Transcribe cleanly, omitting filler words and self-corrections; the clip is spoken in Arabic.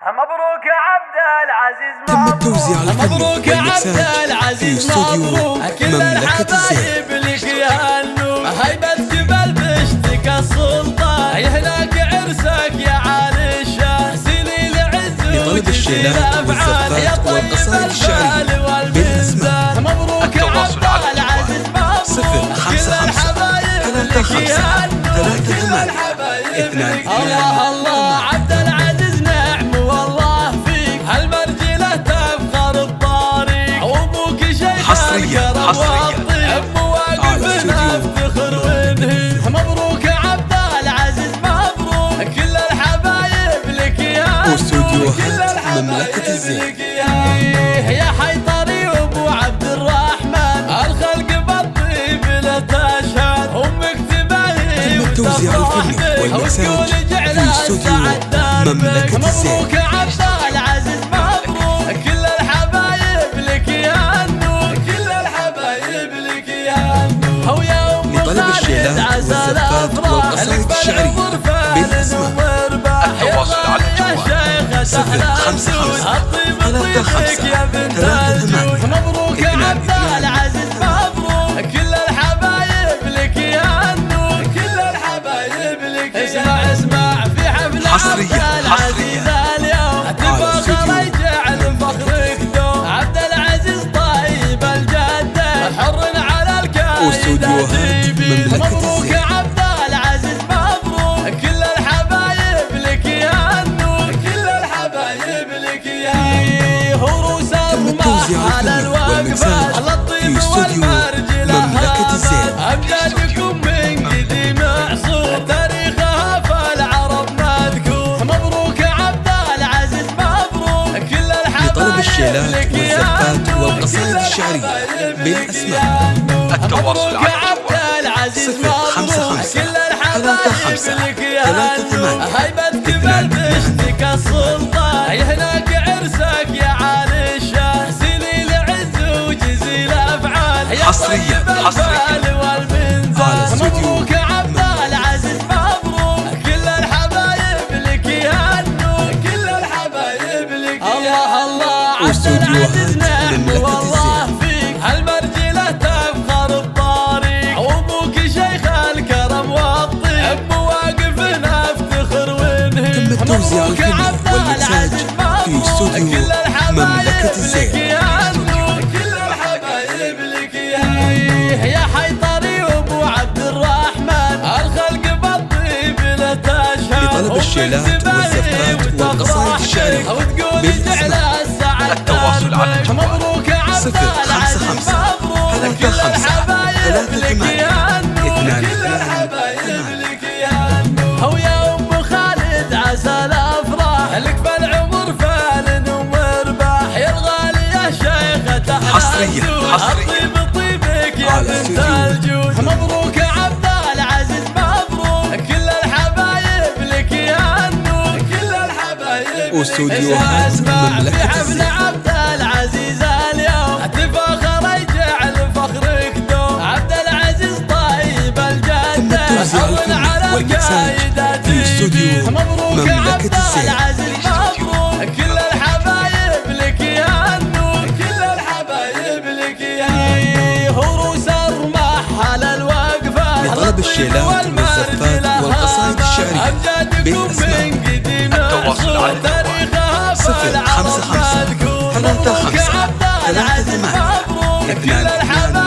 مبروك يا عبد العزيز تم التوزيع مبروك يا عبد العزيز مبروك كل الحبايب لك يا النور هيبة جبل بشتك السلطان هناك عرسك يا عالي الشان سيني العز لطلب الشيلات والزفات والقصائد الشعرية بالأسماء. مبروك يا عبد العزيز مبروك كل الحبايب لك يا النور كل الحبايب لك الله الله عبد العزيز نعم والله فيك هالمرجلة تفخر بطاريق وابوك شيخ الكرم والطيب مواقف نفتخر ونهيك مبروك يا عبد العزيز مبروك كل الحبايب لك يا نور كل الحبايب لك يا حيطري وابو عبد الرحمن الخلق بالطيب لا تشهد امك تباهي وتفرح بك وتقول جعل السعد دربك مبروك يا عبد العزيز مبروك كل الحبايب لك يا نور كل الحبايب لك يا نور ويا ام خالد عسى الافراح لك بالعمر فعلا ومربح التواصل على يا شيخ الطيب طيبك يا بنت الجود مبروك يا عبد العزيز مبروك كل الحبايب لك يا نور كل الحبايب لك اسمع في حفل عبد العزيز اليوم تفاخر يجعل فخرك دوم عبد العزيز طيب الجدة حر على الكايدة تبي مبروك يا عبد العزيز مبروك كل الحبايب لك يا نور كل الحبايب لك يا هروس الرمح على الوقفات اللطيف والمرجلة أمجادكم من قديم عصور تاريخها في العرب مذكور مبروك يا عبد العزيز مبروك كل الحبايب لك يا نور والقصائد الشعرية بالأسماء. التواصل مبروك يا عبد العزيز مبروك كل الحبايب لك يا نور هيبة جبل بشتك السلطان هناك عرسك يا عالي الشان سيني العز وجزيل افعال حصريا والمنزل مبروك يا عبد العزيز مبروك كل الحبايب لك يا نور كل الحبايب لك الله الله عبد العزيز نعم والله فيك هالمرجلة تفخر بطاريق وابوك شيخ الكرم والطيب مواقف نفتخر ونهيك التوزيع مبروك يا عبد العزيز في استوديو كل الحبايب مملكة الزين. لك يا نور كل الحبايب لك يا حيطري وابو عبد الرحمن الخلق بالطيب لا تشهد لطلب الشيلات والزفات والقصائد الشعرية وتقول جعل السعد التواصل على دربك مبروك يا عبد العزيز مبروك كل الحبايب لك يا نور كل الحبايب لك يا نور ويا ام خالد عسى الافراح لك بالعمر فعل ومربح يا الغالي يا شيخة حصريا الطيب طيبك يا بنت الجود مبروك يا عبد العزيز مبروك كل الحبايب لك يا نور كل الحبايب واستوديوهات اسمع في مملكة حفل الزين. عبد العزيز اليوم تفاخر يجعل فخرك دوم عبد العزيز طيب الجدة حر على الكايدة في استوديو مبروك يا عبد مملكة الزين. العزيز مبروك كل الحبايب لك يا نور كل الحبايب لك يا هروس الرمح على الوقفات لطلب الشيلات والزفات والقصائد الشعرية بالأسماء. من قديم التواصل على تاريخها في العرب 055 مذكور 35 مبروك يا عبد العزيز 38 مبروك كل الحبايب